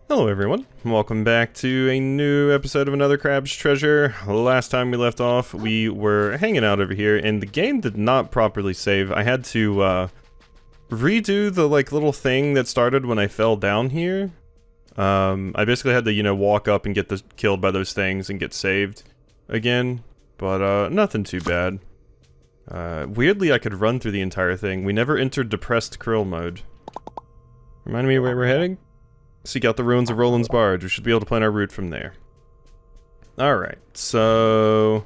Hello everyone, welcome back to a new episode of Another Crab's Treasure. Last time we left off, we were hanging out over here, and the game did not properly save. I had to, redo the, little thing that started when I fell down here. I basically had to, walk up and get killed by those things and get saved again, but, nothing too bad. Weirdly, I could run through the entire thing. We never entered depressed krill mode. Remind me where we're heading? Seek out the ruins of Roland's Barge. We should be able to plan our route from there. Alright, so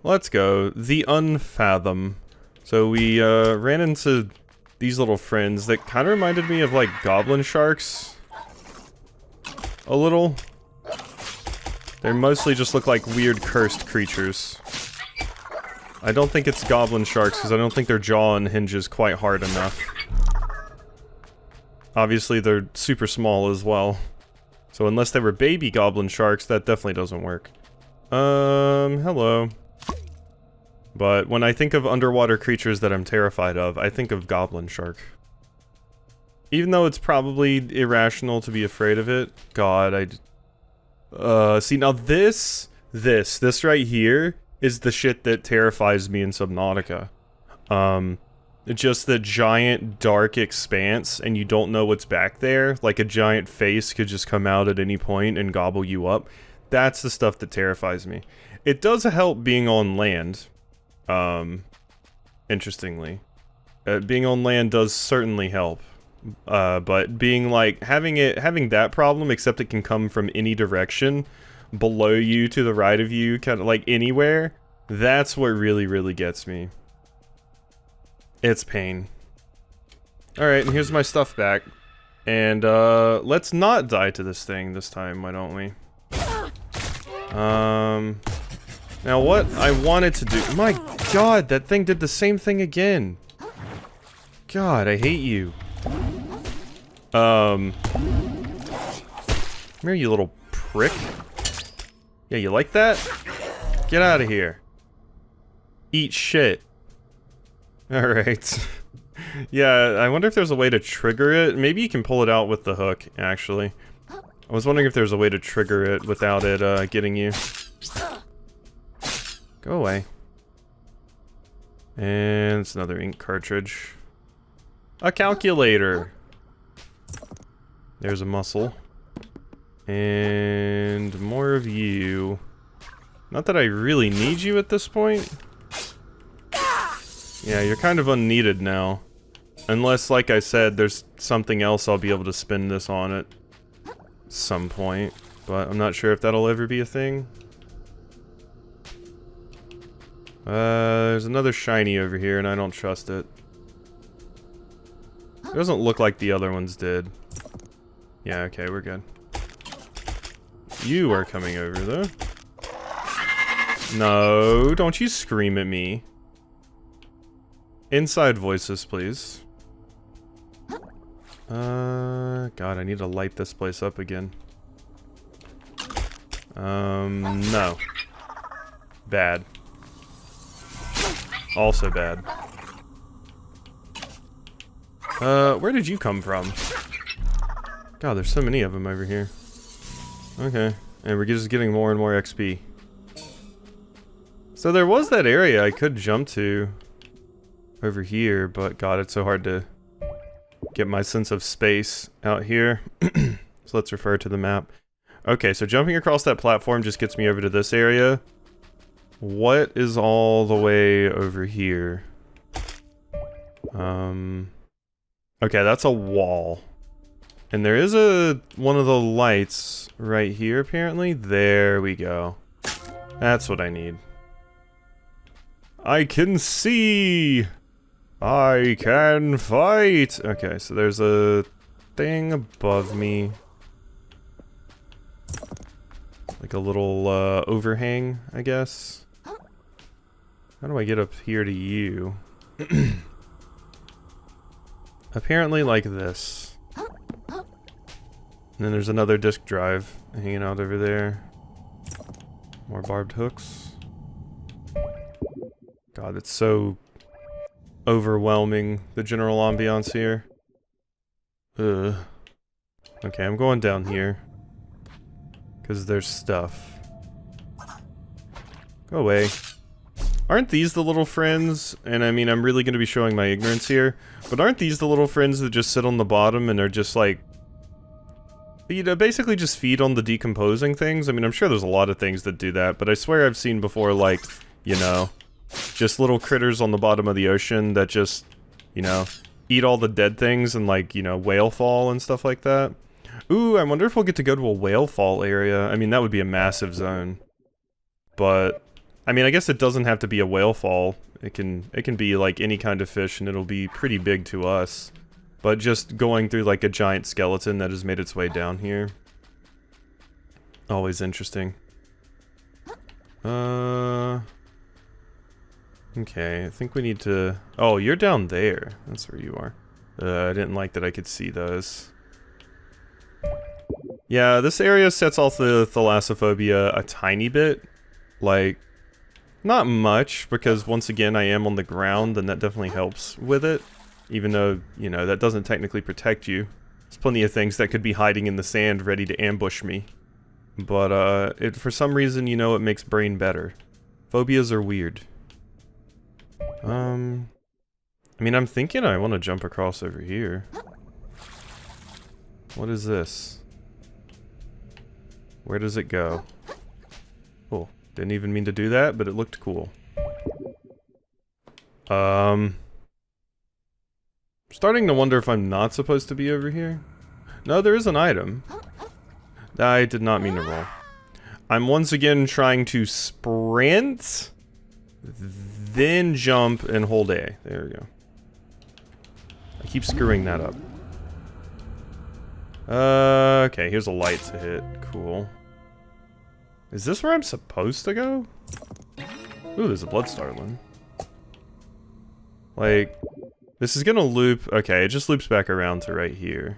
let's go. The Unfathom. So we ran into these little friends that kind of reminded me of goblin sharks. A little. They mostly just look like weird cursed creatures. I don't think it's goblin sharks because I don't think their jaw unhinges quite hard enough. Obviously, they're super small as well. So unless they were baby goblin sharks, that definitely doesn't work. Hello. But when I think of underwater creatures that I'm terrified of, I think of goblin shark. Even though it's probably irrational to be afraid of it. God, see now this right here is the shit that terrifies me in Subnautica. Just the giant dark expanse and you don't know what's back there, like a giant face could just come out at any point and gobble you up. That's the stuff that terrifies me. It does help being on land, interestingly. Being on land does certainly help, but being having that problem, except it can come from any direction, below you, to the right of you, kind of anywhere, that's what really gets me. It's pain. Alright, and here's my stuff back. And, let's not die to this thing this time, why don't we? Now what I wanted to do— my god, that thing did the same thing again! God, I hate you. Come here, you little prick. Yeah, you like that? Get out of here. Eat shit. Alright. Yeah, I wonder if there's a way to trigger it. Maybe you can pull it out with the hook, actually. I was wondering if there's a way to trigger it without it, getting you. Go away. And it's another ink cartridge. A calculator! There's a mussel. And more of you. Not that I really need you at this point. Yeah, you're kind of unneeded now. Unless, like I said, there's something else I'll be able to spin this on at some point. But I'm not sure if that'll ever be a thing. There's another shiny over here, and I don't trust it. It doesn't look like the other ones did. Yeah, okay, we're good. You are coming over, though. No, don't you scream at me. Inside voices, please. God, I need to light this place up again. No. Bad. Also bad. Where did you come from? God, there's so many of them over here. Okay, and we're just getting more and more XP. So there was that area I could jump to over here, but god, it's so hard to get my sense of space out here. So let's refer to the map. Okay, so jumping across that platform just gets me over to this area. What is all the way over here? Okay, that's a wall. And there is one of the lights right here, apparently. There we go. That's what I need. I can see! I can fight! Okay, so there's a thing above me. Like a little, overhang, I guess. How do I get up here to you? Apparently like this. And then there's another disk drive hanging out over there. More barbed hooks. God, it's so overwhelming, the general ambiance here. Ugh. Okay, I'm going down here. Because there's stuff. Go away. Aren't these the little friends? And I mean, I'm really going to be showing my ignorance here. But aren't these the little friends that just sit on the bottom and are just like... You know, basically just feed on the decomposing things? I mean, I'm sure there's a lot of things that do that. But I swear I've seen before, like, you know... Just little critters on the bottom of the ocean that just, you know, eat all the dead things and, like, you know, whale fall and stuff like that. Ooh, I wonder if we'll get to go to a whale fall area. I mean, that would be a massive zone. But, I mean, I guess it doesn't have to be a whale fall. It can be, like, any kind of fish and it'll be pretty big to us. But just going through, like, a giant skeleton that has made its way down here. Always interesting. Okay, I think we need to... Oh, you're down there. That's where you are. I didn't like that I could see those. Yeah, this area sets off the thalassophobia a tiny bit. Like, not much, because once again I am on the ground, and that definitely helps with it. Even though, you know, that doesn't technically protect you. There's plenty of things that could be hiding in the sand ready to ambush me. But, for some reason, you know, it makes brain better. Phobias are weird. I mean, I'm thinking I want to jump across over here. What is this? Where does it go? Oh, didn't even mean to do that, but it looked cool. Starting to wonder if I'm not supposed to be over here. No, there is an item. I did not mean to roll. I'm once again trying to sprint, then jump and hold A. There we go. I keep screwing that up. Okay, here's a light to hit. Cool. Is this where I'm supposed to go? Ooh, there's a blood starling. Like, this is gonna loop. Okay, it just loops back around to right here.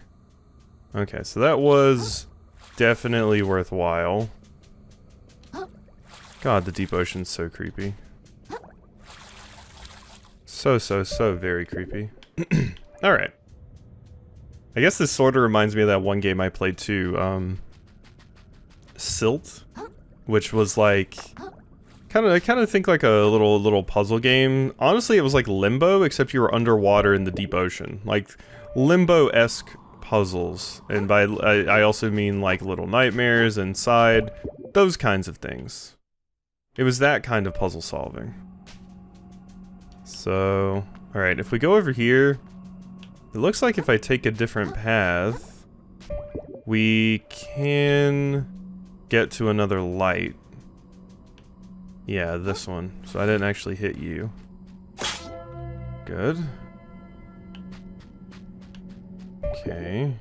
Okay, so that was definitely worthwhile. God, the deep ocean's so creepy. So very creepy. Alright. I guess this sort of reminds me of that one game I played too, Silt, which was like, kind of think like a little puzzle game. Honestly, it was like Limbo, except you were underwater in the deep ocean. Like, Limbo-esque puzzles. And by, I also mean like Little Nightmares, Inside, those kinds of things. It was that kind of puzzle solving. So, alright, if we go over here, it looks like if I take a different path, we can get to another light. Yeah, this one. So I didn't actually hit you. Good. Okay.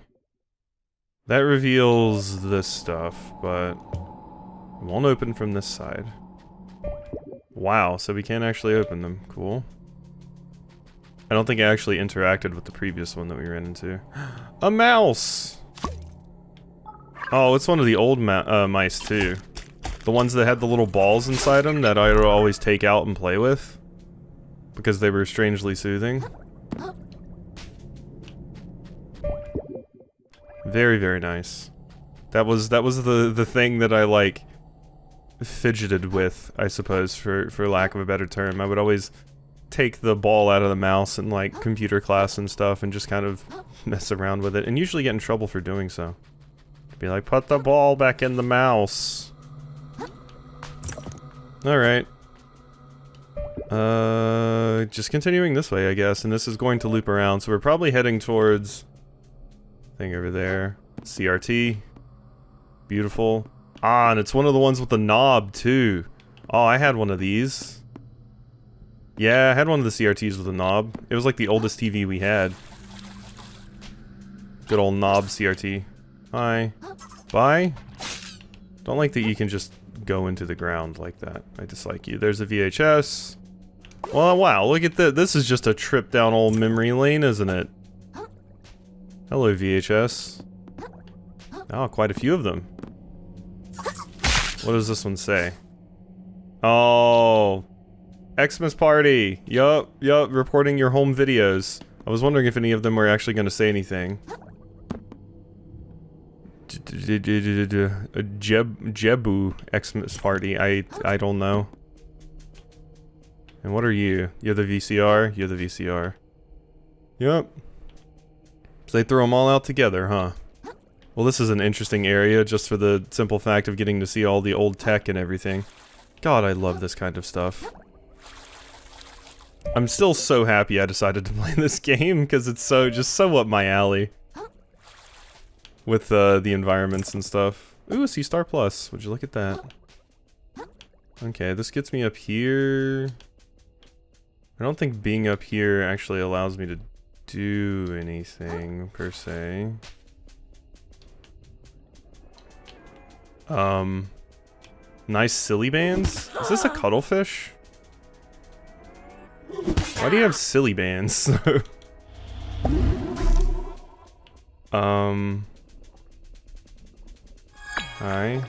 That reveals this stuff, but it won't open from this side. Wow, so we can't actually open them. Cool. I don't think I actually interacted with the previous one that we ran into. A mouse! Oh, it's one of the old mice too. The ones that had the little balls inside them that I would always take out and play with. Because they were strangely soothing. Very, very nice. That was the thing that I, like, fidgeted with, I suppose, for lack of a better term. I would always take the ball out of the mouse in, like, computer class and stuff and just kind of mess around with it, and usually get in trouble for doing so. Be like, put the ball back in the mouse. Alright. Just continuing this way, I guess, and this is going to loop around, so we're probably heading towards... thing over there. CRT. Beautiful. Ah, and it's one of the ones with the knob, too. Oh, I had one of these. Yeah, I had one of the CRTs with a knob. It was like the oldest TV we had. Good old knob CRT. Hi. Bye. Don't like that you can just go into the ground like that. I dislike you. There's a VHS. Well, wow, look at that. This is just a trip down old memory lane, isn't it? Hello, VHS. Oh, quite a few of them. What does this one say? Oh... Xmas party! Yup, reporting your home videos. I was wondering if any of them were actually going to say anything. Jebu Xmas party. I don't know. And what are you? You're the VCR? You're the VCR. Yep. So they throw them all out together, huh? Well, this is an interesting area just for the simple fact of getting to see all the old tech and everything. God, I love this kind of stuff. I'm still so happy I decided to play this game because it's just so up my alley. With the environments and stuff. Ooh, C Star Plus. Would you look at that? Okay, this gets me up here. I don't think being up here actually allows me to do anything, per se. Nice silly bands? Is this a cuttlefish? Why do you have silly bands? Hi.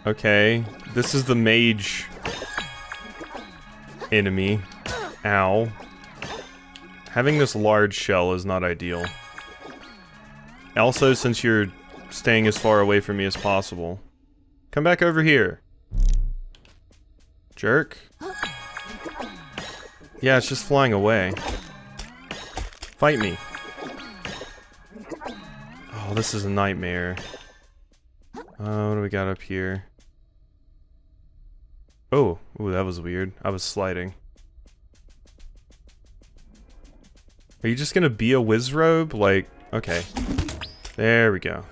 Okay, this is the mage enemy. Ow. Having this large shell is not ideal. Also, since you're staying as far away from me as possible. Come back over here. Jerk. Yeah, it's just flying away. Fight me. Oh, this is a nightmare. What do we got up here? Oh, ooh, that was weird. I was sliding. Are you just gonna be a Wizrobe? Like, okay. There we go.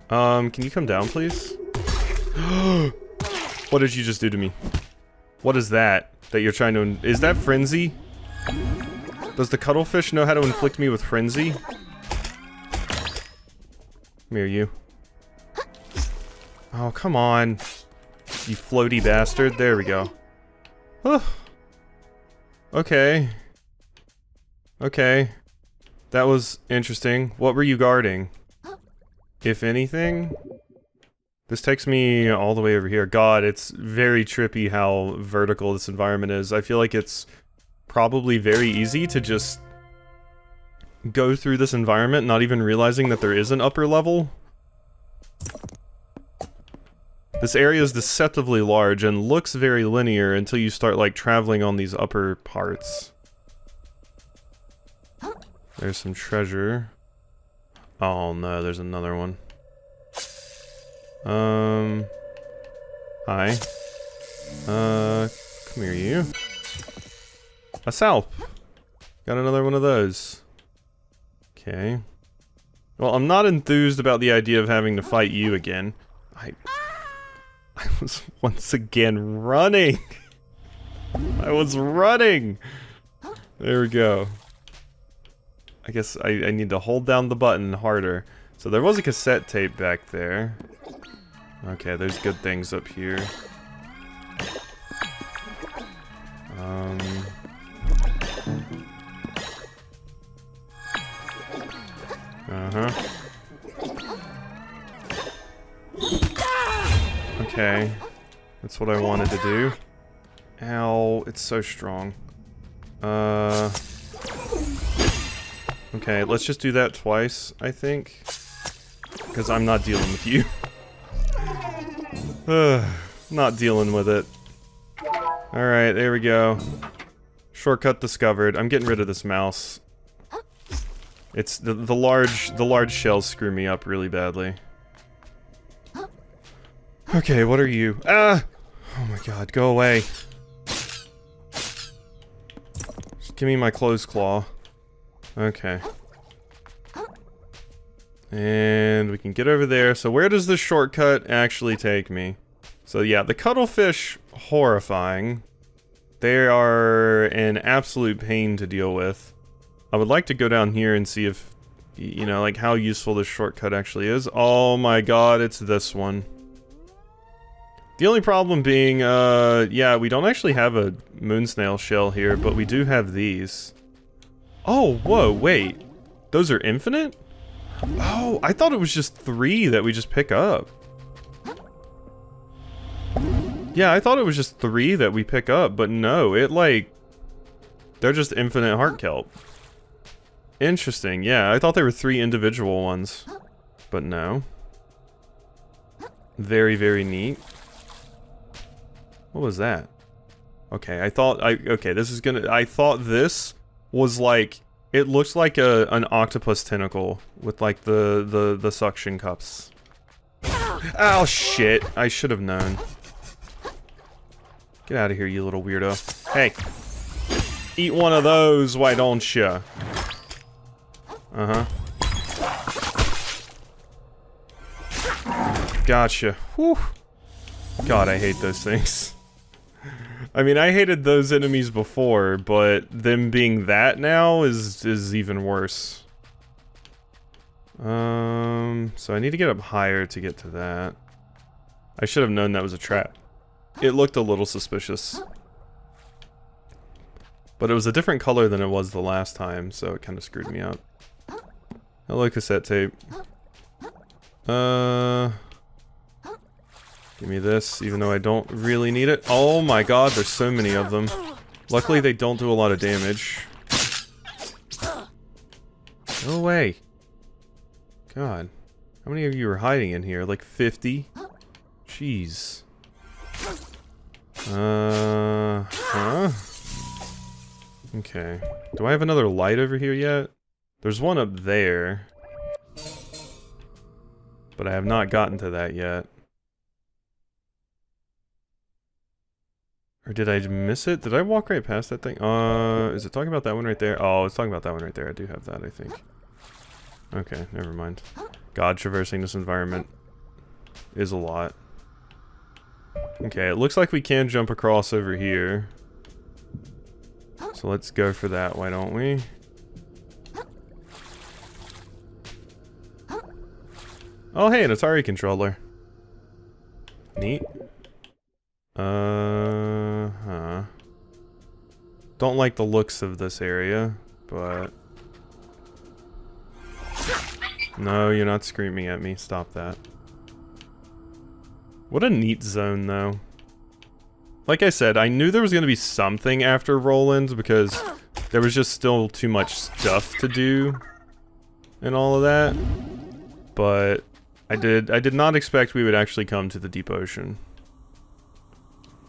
Can you come down, please? What did you just do to me? What is that you're trying to... Is that Frenzy? Does the cuttlefish know how to inflict me with Frenzy? Come here, you. Oh, come on. You floaty bastard. There we go. Okay. Okay. That was interesting. What were you guarding? If anything? This takes me all the way over here. God, it's very trippy how vertical this environment is. I feel like it's probably very easy to just go through this environment not even realizing that there is an upper level. This area is deceptively large and looks very linear until you start, like, traveling on these upper parts. There's some treasure. Oh no, there's another one. Hi. Come here, you. A salp. Got another one of those. Okay. Well, I'm not enthused about the idea of having to fight you again. I was once again running. I was running. There we go. I guess I need to hold down the button harder. So there was a cassette tape back there. Okay, there's good things up here. Okay. That's what I wanted to do. Ow, it's so strong. Okay, let's just do that twice, I think. Because I'm not dealing with you. Not dealing with it. Alright, there we go. Shortcut discovered. I'm getting rid of this mouse. It's the large shells screw me up really badly. Okay, what are you? Ah! Oh my god, go away. Just give me my closed claw. Okay. And we can get over there. So where does this shortcut actually take me? So yeah, the cuttlefish, horrifying. They are an absolute pain to deal with. I would like to go down here and see if, you know, like how useful this shortcut actually is. Oh my god, it's this one. The only problem being, yeah, we don't actually have a moon snail shell here, but we do have these. Oh, whoa, wait. Those are infinite? Oh, I thought it was just 3 that we just pick up. Yeah, I thought it was just 3 that we pick up, but no, it like... They're just infinite heart kelp. Interesting, yeah, I thought there were 3 individual ones. But no. Very, very neat. What was that? Okay, I thought this was like, it looks like an octopus tentacle with like the suction cups. Oh shit, I should have known. Get out of here, you little weirdo. Hey, eat one of those, why don't ya? Uh-huh. Gotcha. Whew. God, I hate those things. I mean, I hated those enemies before, but them being that now is even worse. So I need to get up higher to get to that. I should have known that was a trap. It looked a little suspicious. But it was a different color than it was the last time, so it kind of screwed me up. Hello, cassette tape. Give me this, even though I don't really need it. Oh my god, there's so many of them. Luckily, they don't do a lot of damage. Go away. God. How many of you are hiding in here? Like 50? Jeez. Huh? Okay. Do I have another light over here yet? There's one up there. But I have not gotten to that yet. Or did I miss it? Did I walk right past that thing? Is it talking about that one right there? Oh, it's talking about that one right there. I do have that, I think. Okay, never mind. God, traversing this environment is a lot. Okay, it looks like we can jump across over here. So let's go for that, why don't we? Oh hey, an Atari controller. Neat. Don't like the looks of this area, but... No, you're not screaming at me. Stop that. What a neat zone, though. Like I said, I knew there was going to be something after Roland's because there was just still too much stuff to do and all of that. But I did not expect we would actually come to the deep ocean.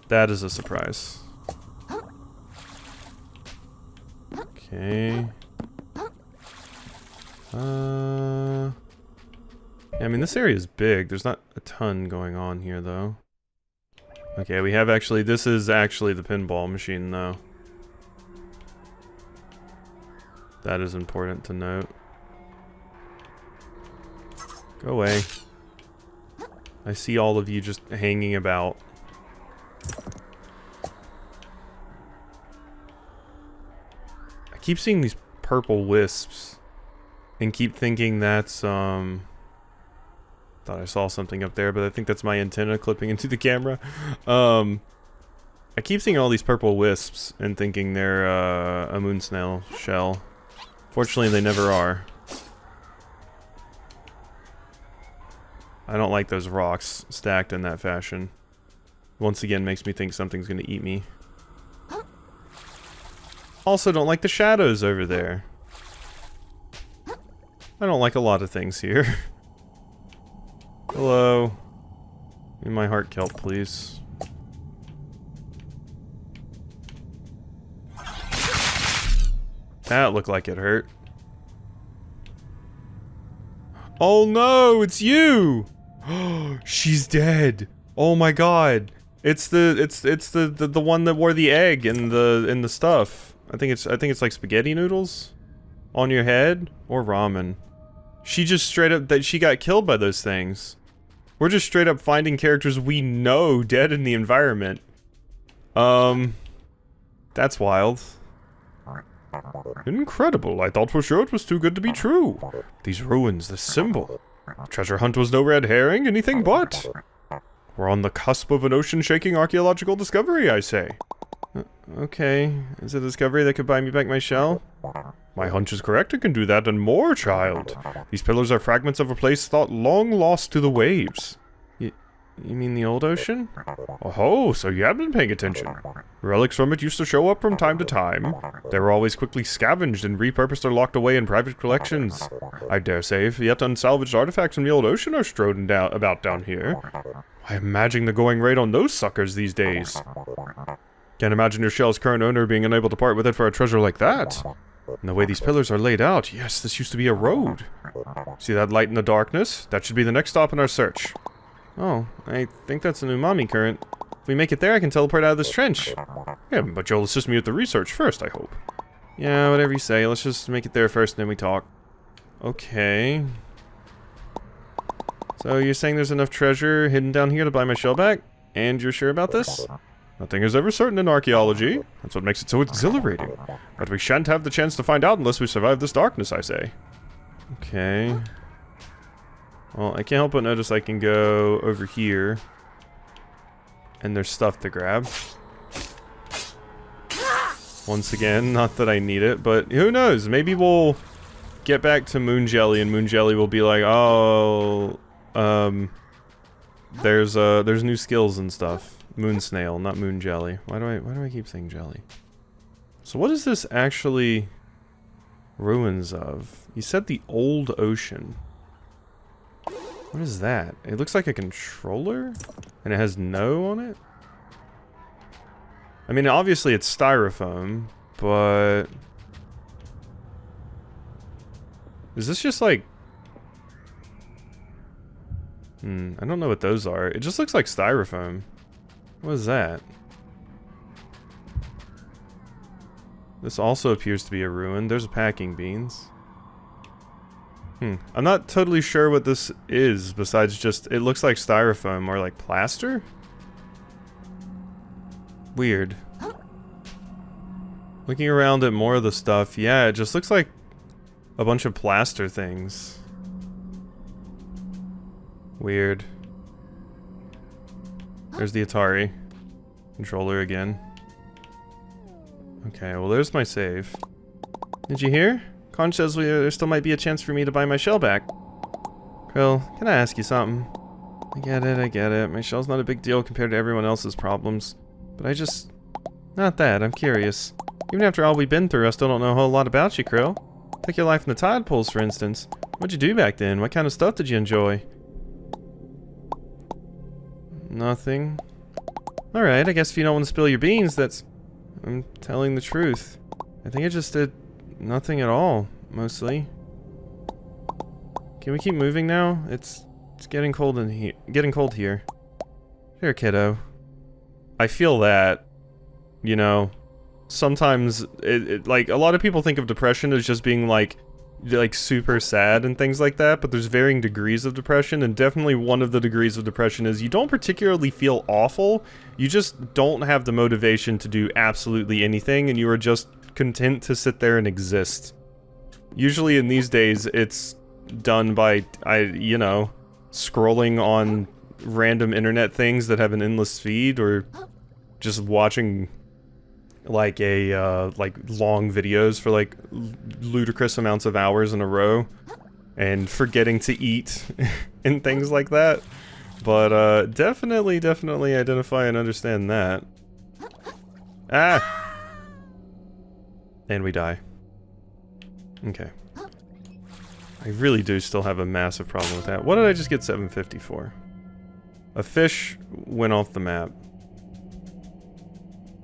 That is a surprise. Okay. Yeah, I mean, this area is big. There's not a ton going on here, though. Okay, we have actually... This is actually the pinball machine, though. That is important to note. Go away. I see all of you just hanging about. I keep seeing these purple wisps. And keep thinking that's, thought I saw something up there, but I think that's my antenna clipping into the camera. I keep seeing all these purple wisps and thinking they're, a moon snail shell. Fortunately, they never are. I don't like those rocks stacked in that fashion. Once again, makes me think something's gonna eat me. Also, don't like the shadows over there. I don't like a lot of things here. Hello. In my heart kelp, please. That looked like it hurt. Oh no, it's you! She's dead. Oh my god. It's the one that wore the egg in the stuff. I think it's like spaghetti noodles on your head or ramen. She just straight up, that she got killed by those things. We're just straight up finding characters we know dead in the environment. That's wild. Incredible, I thought for sure it was too good to be true. These ruins, this symbol. Treasure hunt was no red herring, anything but. We're on the cusp of an ocean-shaking archaeological discovery, I say. Okay, is it a discovery that could buy me back my shell? My hunch is correct, it can do that and more, child. These pillars are fragments of a place thought long lost to the waves. You mean the old ocean? Oh, so you have been paying attention. Relics from it used to show up from time to time. They were always quickly scavenged and repurposed or locked away in private collections. I dare say, yet unsalvaged artifacts from the old ocean are strewn about down here. I imagine the going rate on those suckers these days. Can't imagine your shell's current owner being unable to part with it for a treasure like that. And the way these pillars are laid out, yes, this used to be a road. See that light in the darkness? That should be the next stop in our search. Oh, I think that's an umami current. If we make it there, I can teleport out of this trench. Yeah, but you'll assist me with the research first, I hope. Yeah, whatever you say. Let's just make it there first and then we talk. Okay. So you're saying there's enough treasure hidden down here to buy my shell back? And you're sure about this? Nothing is ever certain in archaeology. That's what makes it so exhilarating. But we shan't have the chance to find out unless we survive this darkness, I say. Okay. Well, I can't help but notice I can go over here. And there's stuff to grab. Once again, not that I need it, but who knows? Maybe we'll get back to Moon Jelly and Moon Jelly will be like, oh, there's new skills and stuff. Moon Snail, not Moon Jelly. Why do I keep saying jelly? So what is this actually ruins of? You said the old ocean. What is that? It looks like a controller? And it has no on it? I mean, obviously it's styrofoam, but... Is this just like... I don't know what those are. It just looks like styrofoam. What is that? This also appears to be a ruin. There's a packing beans. I'm not totally sure what this is, besides just, it looks like styrofoam or like plaster? Weird. Looking around at more of the stuff, yeah, it just looks like a bunch of plaster things. Weird. There's the Atari controller again. Okay, well there's my save. Did you hear? Conch says there still might be a chance for me to buy my shell back. Krill, can I ask you something? I get it. My shell's not a big deal compared to everyone else's problems. But I just... Not that, I'm curious. Even after all we've been through, I still don't know a whole lot about you, Krill. Take your life in the tide pools, for instance. What'd you do back then? What kind of stuff did you enjoy? Nothing. Alright, I guess if you don't want to spill your beans, that's... I'm telling the truth. I think I just did nothing at all, mostly. Can we keep moving now? It's getting cold in here. Getting cold here. Sure, kiddo. I feel that, you know, sometimes like a lot of people think of depression as just being like super sad and things like that, but there's varying degrees of depression, and definitely one of the degrees of depression is you don't particularly feel awful, you just don't have the motivation to do absolutely anything, and you are just content to sit there and exist. Usually in these days, it's done by, you know, scrolling on random internet things that have an endless feed, or just watching like long videos for like ludicrous amounts of hours in a row, and forgetting to eat and things like that. But definitely identify and understand that. Ah! And we die. Okay. I really do still have a massive problem with that. What did I just get 750 for? A fish went off the map.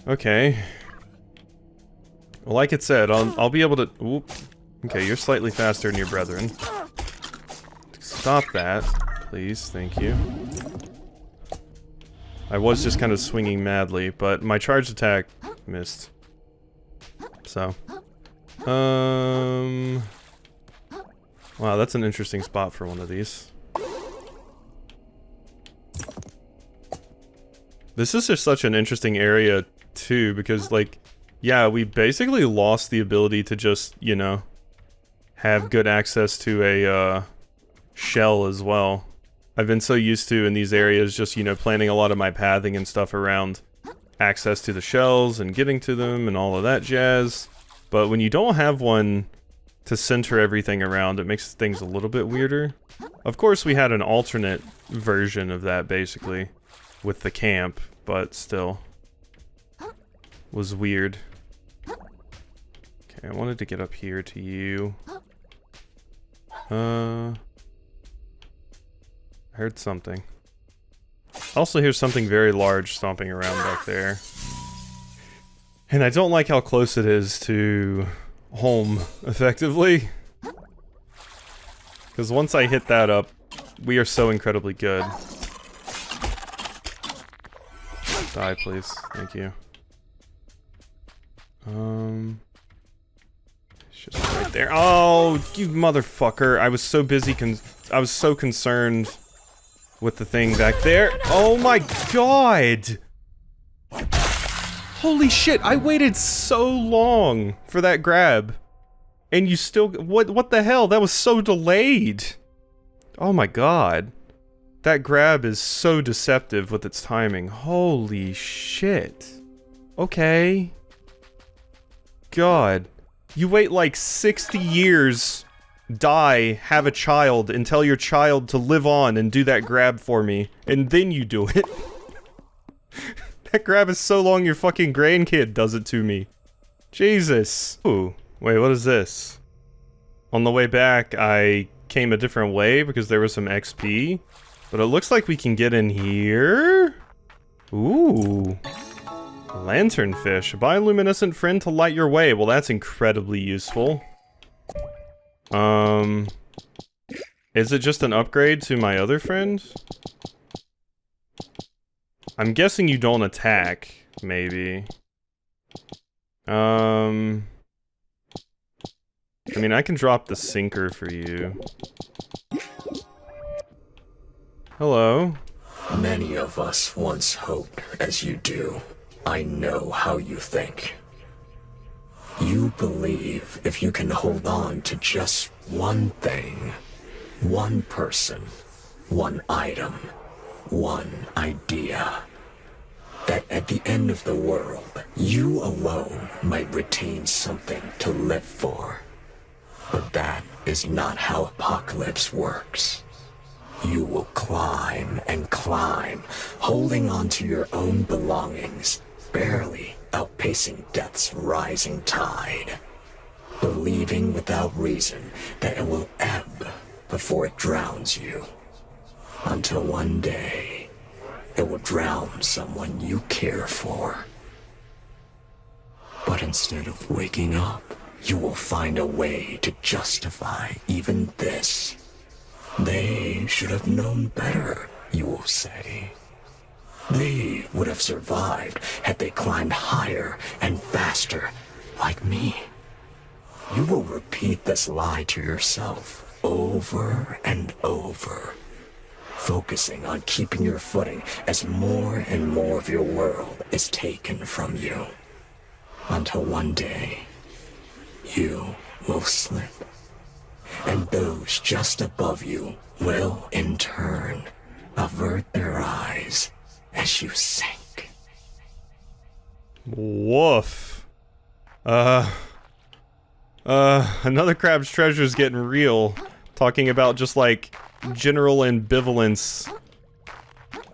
Okay. Well, like it said, I'll be able to... Oop. Okay, you're slightly faster than your brethren. Stop that, please. Thank you. I was just kind of swinging madly, but my charged attack missed. So. Wow, that's an interesting spot for one of these. This is just such an interesting area, too, because, like, yeah, we basically lost the ability to just, you know, have good access to a, shell as well. I've been so used to, in these areas, just, you know, planning a lot of my pathing and stuff around access to the shells and getting to them and all of that jazz. But when you don't have one, to center everything around. It makes things a little bit weirder. Of course, we had an alternate version of that, basically, with the camp, but still was weird. Okay, I wanted to get up here to you. I heard something. I also hear something very large stomping around back there. And I don't like how close it is to home, effectively. Because once I hit that up, we are so incredibly good. Die, please. Thank you. It's just right there. Oh, you motherfucker. I was so busy I was so concerned with the thing back there. Oh my god! Holy shit, I waited so long for that grab. And you still... What the hell? That was so delayed. Oh my god. That grab is so deceptive with its timing. Holy shit. Okay. God. You wait like 60 years, die, have a child, and tell your child to live on and do that grab for me. And then you do it. That grab is so long your fucking grandkid does it to me. Jesus. Ooh. Wait, what is this? On the way back, I came a different way because there was some XP. But it looks like we can get in here. Ooh. Lanternfish. A bioluminescent friend to light your way. Well, that's incredibly useful. Is it just an upgrade to my other friend? I'm guessing you don't attack, maybe. I mean, I can drop the sinker for you. Hello. Many of us once hoped as you do. I know how you think. You believe if you can hold on to just one thing, one person, one item, one idea, that at the end of the world, you alone might retain something to live for. But that is not how Apocalypse works. You will climb and climb, holding on to your own belongings, barely outpacing death's rising tide, believing without reason that it will ebb before it drowns you, until one day it will drown someone you care for. But instead of waking up, you will find a way to justify even this. They should have known better, you will say. They would have survived had they climbed higher and faster, like me. You will repeat this lie to yourself over and over, focusing on keeping your footing as more and more of your world is taken from you, until one day, you will slip, and those just above you will, in turn, avert their eyes as you sink. Woof. Another Crab's Treasure's getting real. Talking about just, like, general ambivalence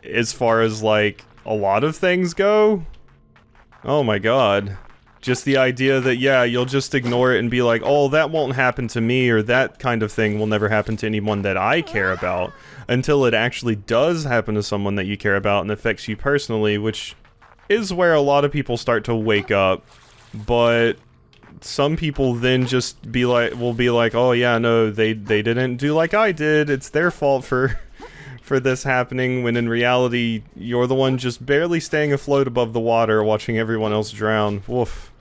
as far as, like, a lot of things go. Oh my god. Just the idea that, yeah, you'll just ignore it and be like, oh, that won't happen to me, or that kind of thing will never happen to anyone that I care about, until it actually does happen to someone that you care about and affects you personally, which is where a lot of people start to wake up. But some people then just will be like, oh yeah, no, they didn't do like I did, it's their fault for this happening, when in reality, you're the one just barely staying afloat above the water, watching everyone else drown. Woof.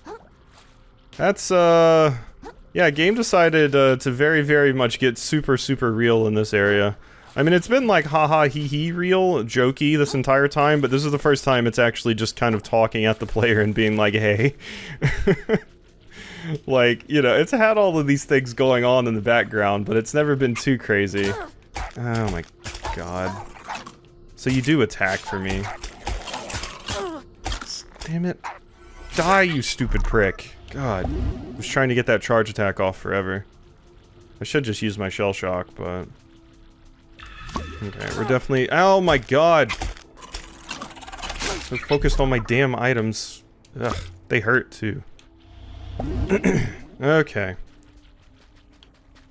That's, yeah, game decided to very, very much get super, super real in this area. I mean, it's been like haha hee hee real, jokey this entire time, but this is the first time it's actually just kind of talking at the player and being like, hey. Like, you know, it's had all of these things going on in the background, but it's never been too crazy. Oh my god. So you do attack for me. Damn it. Die, you stupid prick. God. I was trying to get that charge attack off forever. I should just use my shell shock, but... Okay, we're definitely... Oh my god! So focused on my damn items. Ugh, they hurt too. Okay.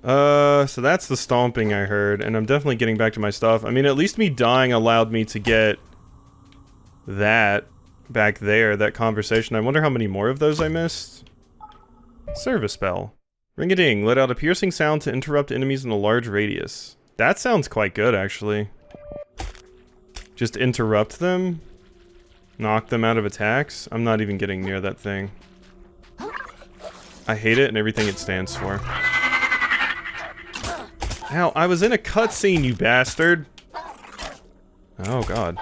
So that's the stomping I heard, and I'm definitely getting back to my stuff. I mean, at least me dying allowed me to get that back there, that conversation. I wonder how many more of those I missed. Service bell. Ring-a-ding, let out a piercing sound to interrupt enemies in a large radius. That sounds quite good, actually. Just interrupt them? Knock them out of attacks? I'm not even getting near that thing. I hate it and everything it stands for. Ow, I was in a cutscene, you bastard! Oh god.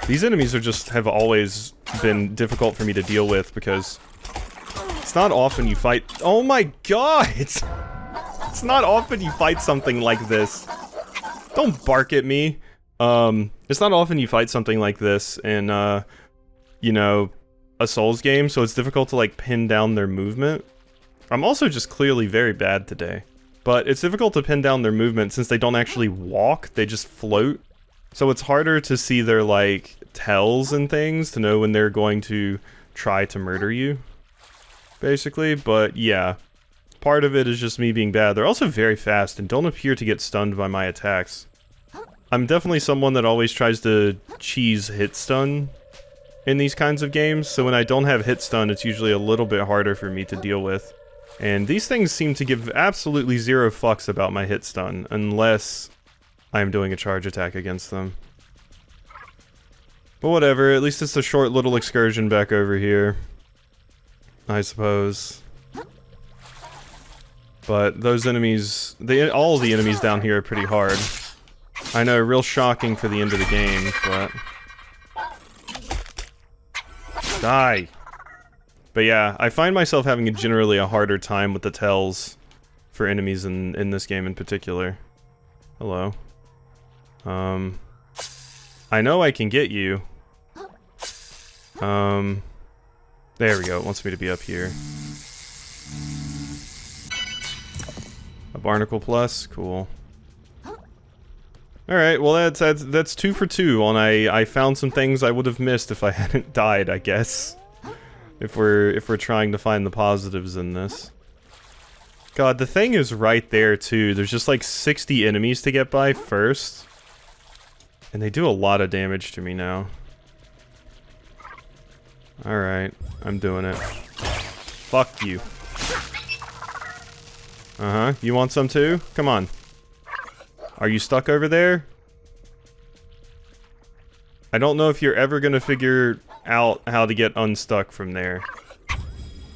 These enemies are just have always been difficult for me to deal with because it's not often you fight— oh my god! It's not often you fight something like this. Don't bark at me. It's not often you fight something like this in, you know, a Souls game, so it's difficult to, like, pin down their movement. I'm also just clearly very bad today. But it's difficult to pin down their movement since they don't actually walk, they just float. So it's harder to see their, like, tells and things to know when they're going to try to murder you, basically. But yeah, part of it is just me being bad. They're also very fast and don't appear to get stunned by my attacks. I'm definitely someone that always tries to cheese hit stun in these kinds of games, so when I don't have hit stun, it's usually a little bit harder for me to deal with. And these things seem to give absolutely zero fucks about my hit stun, unless I'm doing a charge attack against them. But whatever, at least it's a short little excursion back over here, I suppose. But those enemies, all the enemies down here are pretty hard. I know, real shocking for the end of the game, but... Die! But yeah, I find myself having generally a harder time with the tells for enemies in this game in particular. Hello. I know I can get you. There we go, it wants me to be up here. A barnacle plus, cool. Alright, well that's 2 for 2 on I found some things I would have missed if I hadn't died, I guess. If we're trying to find the positives in this. God, the thing is right there too. There's just like 60 enemies to get by first. And they do a lot of damage to me now. Alright, I'm doing it. Fuck you. Uh-huh, you want some too? Come on. Are you stuck over there? I don't know if you're ever gonna figure out how to get unstuck from there.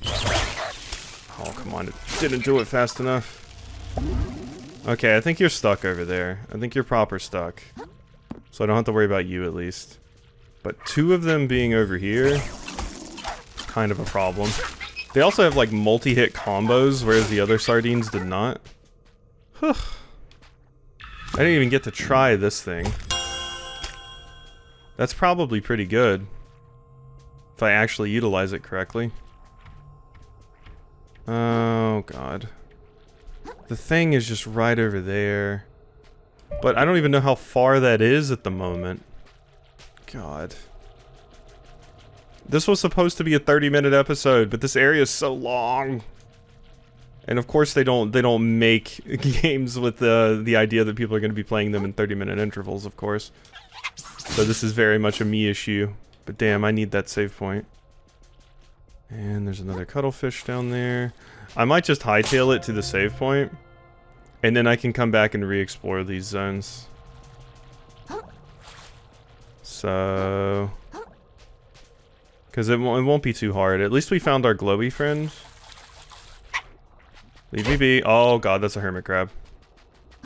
Oh, come on, it didn't do it fast enough. Okay, I think you're stuck over there. I think you're proper stuck. So I don't have to worry about you, at least. But 2 of them being over here, kind of a problem. They also have, like, multi-hit combos, whereas the other sardines did not. Huh. I didn't even get to try this thing. That's probably pretty good. If I actually utilize it correctly. Oh, God. The thing is just right over there. But I don't even know how far that is at the moment. God. This was supposed to be a 30-minute episode, but this area is so long. And of course they don't make games with the idea that people are going to be playing them in 30-minute intervals, of course. So this is very much a me issue. But damn, I need that save point. And there's another cuttlefish down there. I might just hightail it to the save point. And then I can come back and re-explore these zones. So... because it won't be too hard. At least we found our glowy friend. Leave me be. Oh god, that's a hermit crab.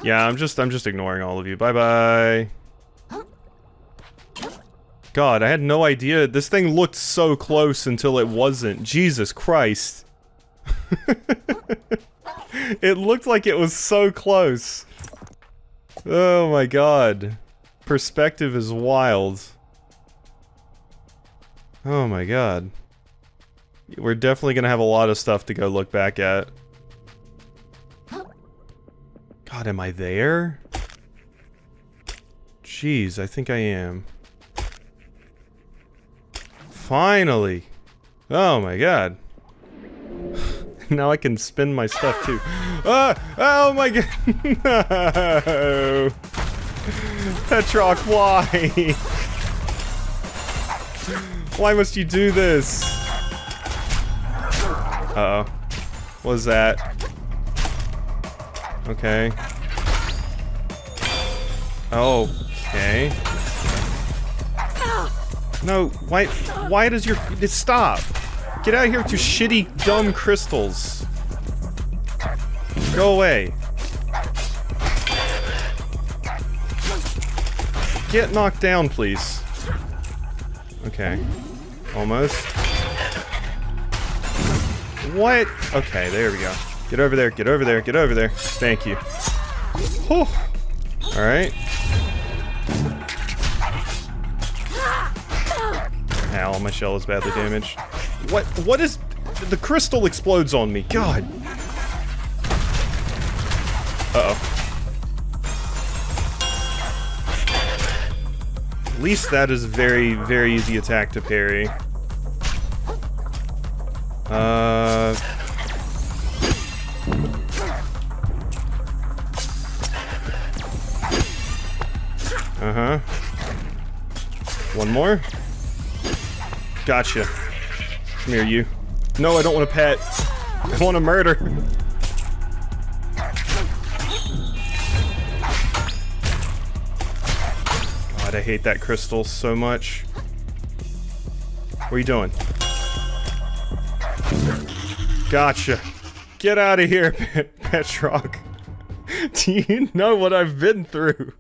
Yeah, I'm just ignoring all of you. Bye-bye. God, I had no idea. This thing looked so close until it wasn't. Jesus Christ. It looked like it was so close. Oh my god. Perspective is wild. Oh my god. We're definitely gonna have a lot of stuff to go look back at. God, am I there? Jeez, I think I am. Finally! Oh my god. Now I can spin my stuff too. Ah! Oh my god! No! Petroch, why? Why must you do this? Uh-oh. What was that? Okay. Okay. No, why does your... Stop! Get out of here with your shitty, dumb crystals. Go away. Get knocked down, please. Okay. Almost. What? Okay, there we go. Get over there, get over there, get over there. Thank you. Whew. Alright. Ow, my shell is badly damaged. What is... The crystal explodes on me. God. Uh-oh. At least that is very, very easy attack to parry. Uh-huh. One more. Gotcha. Come here, you. No, I don't want a pet. I want to murder. God, I hate that crystal so much. What are you doing? Gotcha. Get out of here, Petroch. Do you know what I've been through?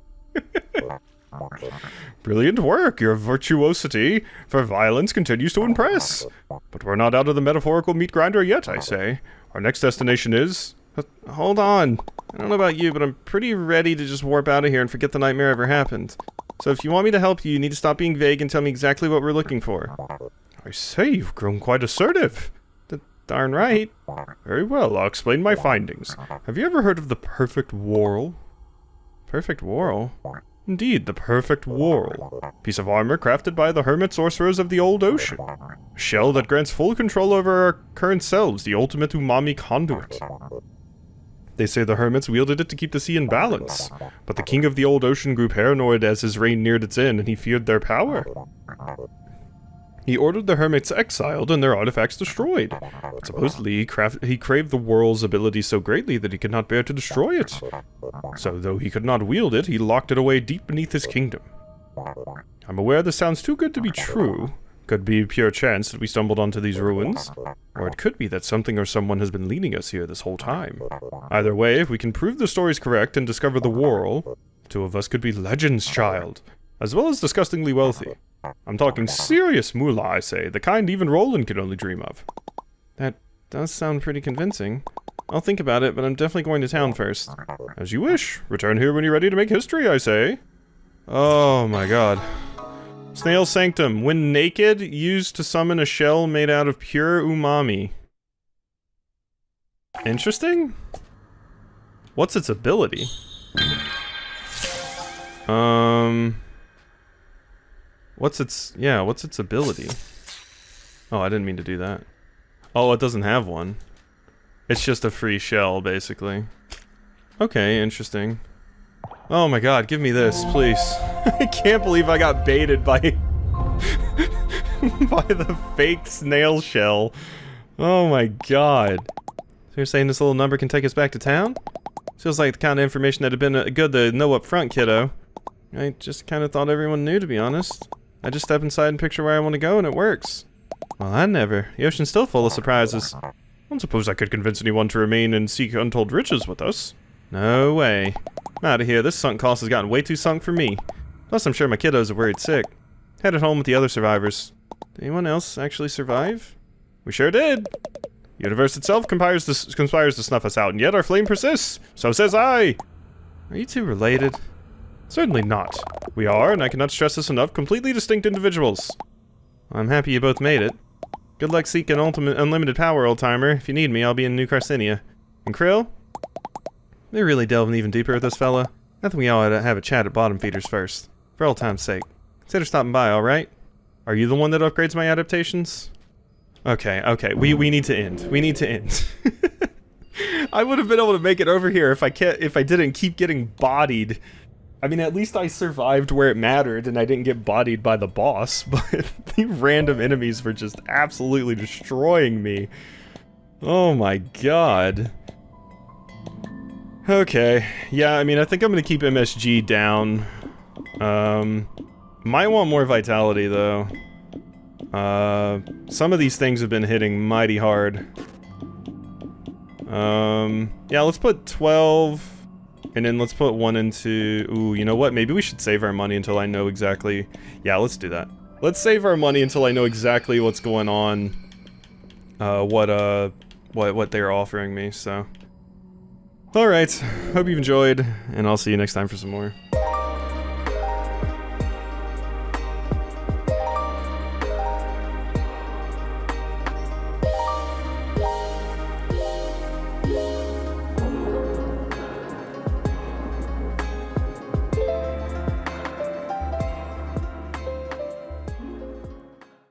Brilliant work. Your virtuosity for violence continues to impress. But we're not out of the metaphorical meat grinder yet, I say. Our next destination is... Hold on. I don't know about you, but I'm pretty ready to just warp out of here and forget the nightmare ever happened. So if you want me to help you, you need to stop being vague and tell me exactly what we're looking for. I say, you've grown quite assertive. Darn right. Very well, I'll explain my findings. Have you ever heard of the perfect whorl? Perfect whorl? Indeed, the perfect whorl. Piece of armor crafted by the hermit sorcerers of the old ocean. A shell that grants full control over our current selves, the ultimate umami conduit. They say the hermits wielded it to keep the sea in balance, but the king of the old ocean grew paranoid as his reign neared its end, and he feared their power. He ordered the hermits exiled and their artifacts destroyed. But supposedly, he craved the whorl's ability so greatly that he could not bear to destroy it. So, though he could not wield it, he locked it away deep beneath his kingdom. I'm aware this sounds too good to be true. Could be pure chance that we stumbled onto these ruins. Or it could be that something or someone has been leading us here this whole time. Either way, if we can prove the story's correct and discover the whorl, the two of us could be legends, child. As well as disgustingly wealthy. I'm talking serious moolah, I say, the kind even Roland could only dream of. That does sound pretty convincing. I'll think about it, but I'm definitely going to town first. As you wish. Return here when you're ready to make history, I say. Oh my god. Snail Sanctum. When naked, used to summon a shell made out of pure umami. Interesting? What's its ability? What's its ability? Oh, I didn't mean to do that. Oh, it doesn't have one. It's just a free shell, basically. Okay, interesting. Oh my god, give me this, please. I can't believe I got baited by... by the fake snail shell. Oh my god. So you're saying this little number can take us back to town? Feels like the kind of information that'd have been good to know up front, kiddo. I just kind of thought everyone knew, to be honest. I just step inside and picture where I want to go and it works. Well, I never. The ocean's still full of surprises. I don't suppose I could convince anyone to remain and seek untold riches with us. No way. I'm out of here. This sunk cost has gotten way too sunk for me. Plus, I'm sure my kiddos are worried sick. Headed home with the other survivors. Did anyone else actually survive? We sure did. The universe itself conspires to snuff us out, and yet our flame persists. So says I. Are you two related? Certainly not. We are, and I cannot stress this enough, completely distinct individuals. I'm happy you both made it. Good luck seeking unlimited power, old-timer. If you need me, I'll be in New Carcinia. And Krill? Let me really delving even deeper with this fella. I think we all ought to have a chat at bottom feeders first. For old time's sake. Consider stopping by, alright? Are you the one that upgrades my adaptations? Okay, okay, we need to end. We need to end. I would have been able to make it over here if I didn't keep getting bodied. I mean, at least I survived where it mattered and I didn't get bodied by the boss, but the random enemies were just absolutely destroying me. Oh my god. Okay, yeah, I mean, I think I'm gonna keep MSG down. Might want more vitality, though. Some of these things have been hitting mighty hard. Yeah, let's put 12, and then let's put 1 into... Ooh, you know what? Maybe we should save our money until I know exactly... Yeah, let's do that. Let's save our money until I know exactly what's going on. What they're offering me, so... Alright, hope you've enjoyed, and I'll see you next time for some more.